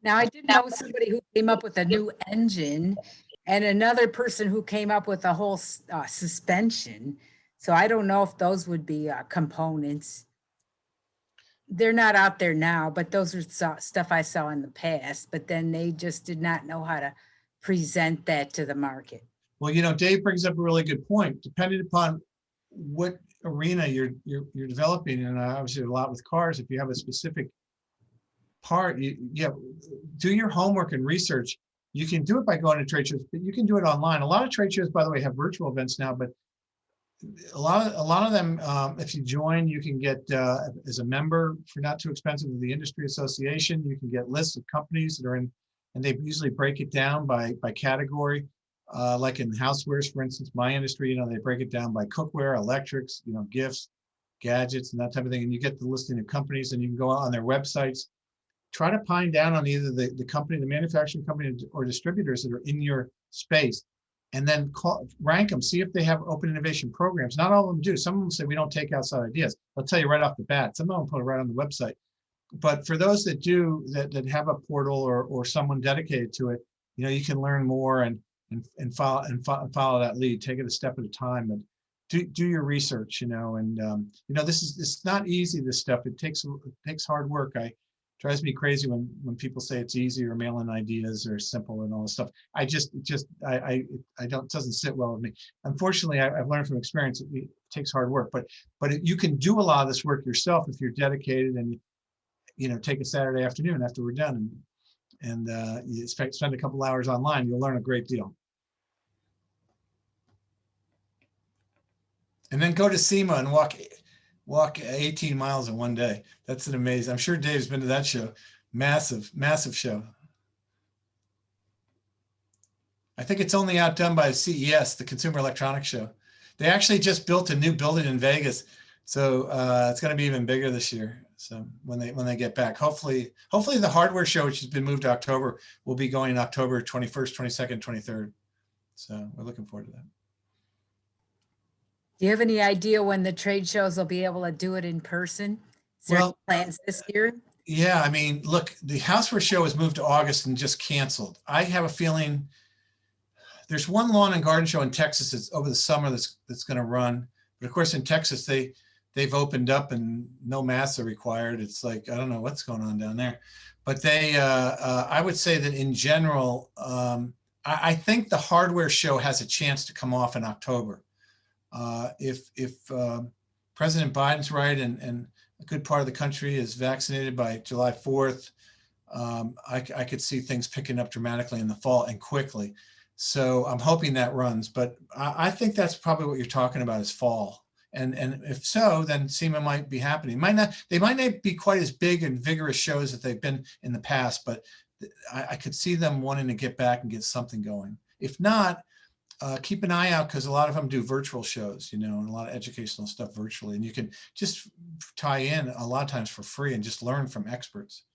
Now, I did know somebody who came up with a new engine and another person who came up with a whole suspension. So I don't know if those would be components. They're not out there now, but those are stuff I saw in the past, but then they just did not know how to present that to the market. Well, Dave brings up a really good point. Depending upon what arena you're developing, and obviously a lot with cars, if you have a specific part, do your homework and research. You can do it by going to trade shows, but you can do it online. A lot of trade shows, by the way, have virtual events now, but a lot of them, if you join, you can get as a member for not too expensive of the industry association. You can get lists of companies that are in, and they usually break it down by category. Like in housewares, for instance, my industry, they break it down by cookware, electrics, gifts, gadgets, and that type of thing. And you get the listing of companies, and you can go on their websites. Try to pine down on either the company, the manufacturing company, or distributors that are in your space, and then rank them, see if they have open innovation programs. Not all of them do. Some of them say we don't take outside ideas. They'll tell you right off the bat. Some of them put it right on the website. But for those that do, that have a portal or someone dedicated to it, you can learn more and follow that lead. Take it a step at a time, and do your research. It's not easy. This stuff, it takes hard work. Drives me crazy when people say it's easy or mail-in ideas or simple and all this stuff. I don't, doesn't sit well with me. Unfortunately, I've learned from experience it takes hard work, but you can do a lot of this work yourself if you're dedicated, and take a Saturday afternoon after we're done and you spend a couple hours online. You'll learn a great deal. And then go to SEMA and walk 18 miles in one day. That's an amazing. I'm sure Dave's been to that show. Massive show. I think it's only outdone by CES, the Consumer Electronics Show. They actually just built a new building in Vegas, so it's going to be even bigger this year. So when they get back, hopefully the hardware show, which has been moved to October, will be going October 21st, 22nd, 23rd. So we're looking forward to that. Do you have any idea when the trade shows will be able to do it in person? Is there any plans this year? Yeah, I mean, look, the Houseware show was moved to August and just canceled. I have a feeling there's one lawn and garden show in Texas that's over the summer that's going to run. But of course, in Texas, they've opened up and no masks are required. It's like, I don't know what's going on down there. But I would say that in general, I think the hardware show has a chance to come off in October. If President Biden's right and a good part of the country is vaccinated by July 4th, I could see things picking up dramatically in the fall and quickly. So I'm hoping that runs, but I think that's probably what you're talking about is fall. And if so, then SEMA might be happening. They might not be quite as big and vigorous shows that they've been in the past, but I could see them wanting to get back and get something going. If not, keep an eye out, because a lot of them do virtual shows, and a lot of educational stuff virtually, and you can just tie in a lot of times for free and just learn from experts.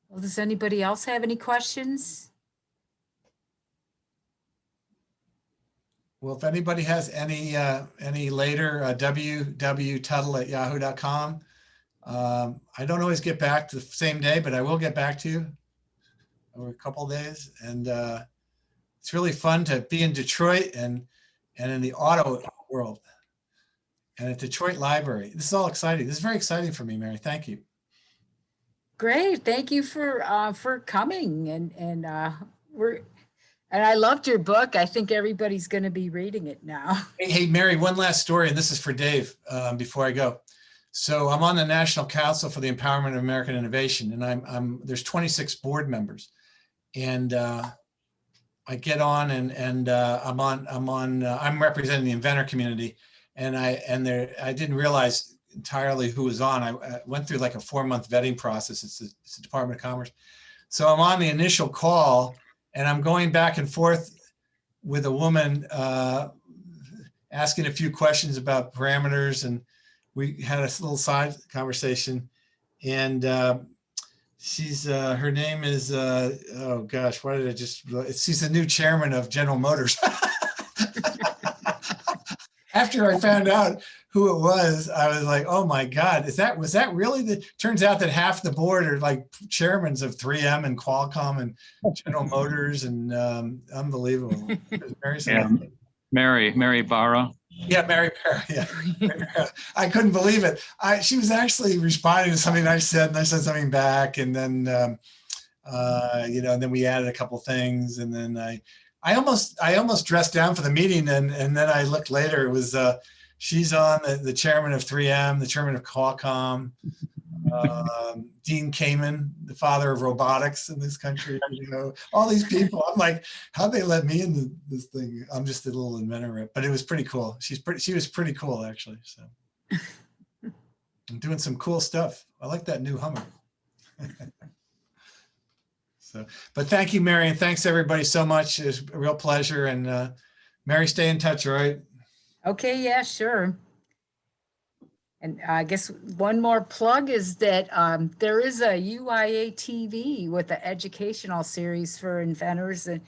Well, does anybody else have any questions? Well, if anybody has any later, www.tuttle@yahoo.com. I don't always get back the same day, but I will get back to you over a couple of days. And it's really fun to be in Detroit and in the auto world and at Detroit Library. This is all exciting. This is very exciting for me, Mary. Thank you. Great. Thank you for coming. And I loved your book. I think everybody's going to be reading it now. Hey, Mary, one last story, and this is for Dave before I go. So I'm on the National Council for the Empowerment of American Innovation, and there's 26 board members, and I get on and I'm representing the inventor community, and I didn't realize entirely who was on. I went through like a 4-month vetting process. It's the Department of Commerce. So I'm on the initial call, and I'm going back and forth with a woman asking a few questions about parameters, and we had a little side conversation, and her name is, oh gosh, she's the new chairman of General Motors. after I found out who it was, I was like, oh my God, was that really turns out that half the board are like chairmans of 3M and Qualcomm and General Motors and unbelievable. It was very Yeah, sad. Mary Barra. Yeah, Mary Perry. Yeah. I couldn't believe it. She was actually responding to something I said, and I said something back, and then and then we added a couple things, and then I almost dressed down for the meeting, and then I looked later. It was she's on the chairman of 3M, the chairman of Qualcomm, Dean Kamen, the father of robotics in this country. All these people. I'm like, how'd they let me into this thing? I'm just a little inventor, but it was pretty cool. She was pretty cool actually. So I'm doing some cool stuff. I like that new Hummer. So, but thank you, Mary, and thanks everybody so much. It was a real pleasure. And Mary, stay in touch, all right? Okay, yeah, sure. And I guess one more plug is that there is a UIA TV with an educational series for inventors. And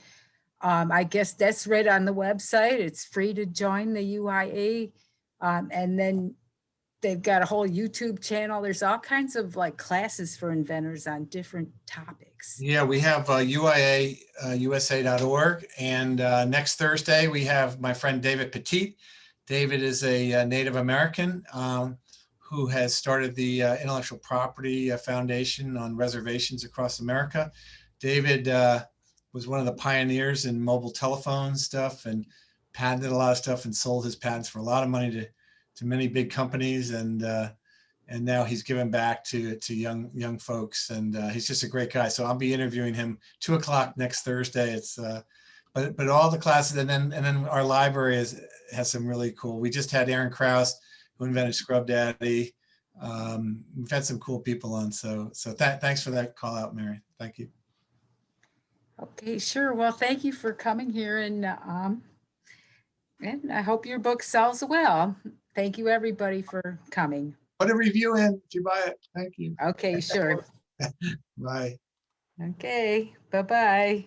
I guess that's right on the website. It's free to join the UIA. And then they've got a whole YouTube channel. There's all kinds of like classes for inventors on different topics. Yeah, we have UIAUSA.org. And next Thursday, we have my friend David Petit. David is a Native American who has started the Intellectual Property Foundation on reservations across America. David was one of the pioneers in mobile telephone stuff and patented a lot of stuff and sold his patents for a lot of money to many big companies. And now he's given back to young folks. And he's just a great guy. So I'll be interviewing him 2:00 next Thursday. It's but all the classes, and then our library has some really cool. We just had Aaron Krause, who invented Scrub Daddy. We've had some cool people on. So thanks for that call out, Mary. Thank you. Okay, sure. Well, thank you for coming here, and I hope your book sells well. Thank you, everybody, for coming. Put a review in if you buy it. Thank you. Okay, sure. Bye. Okay, bye-bye.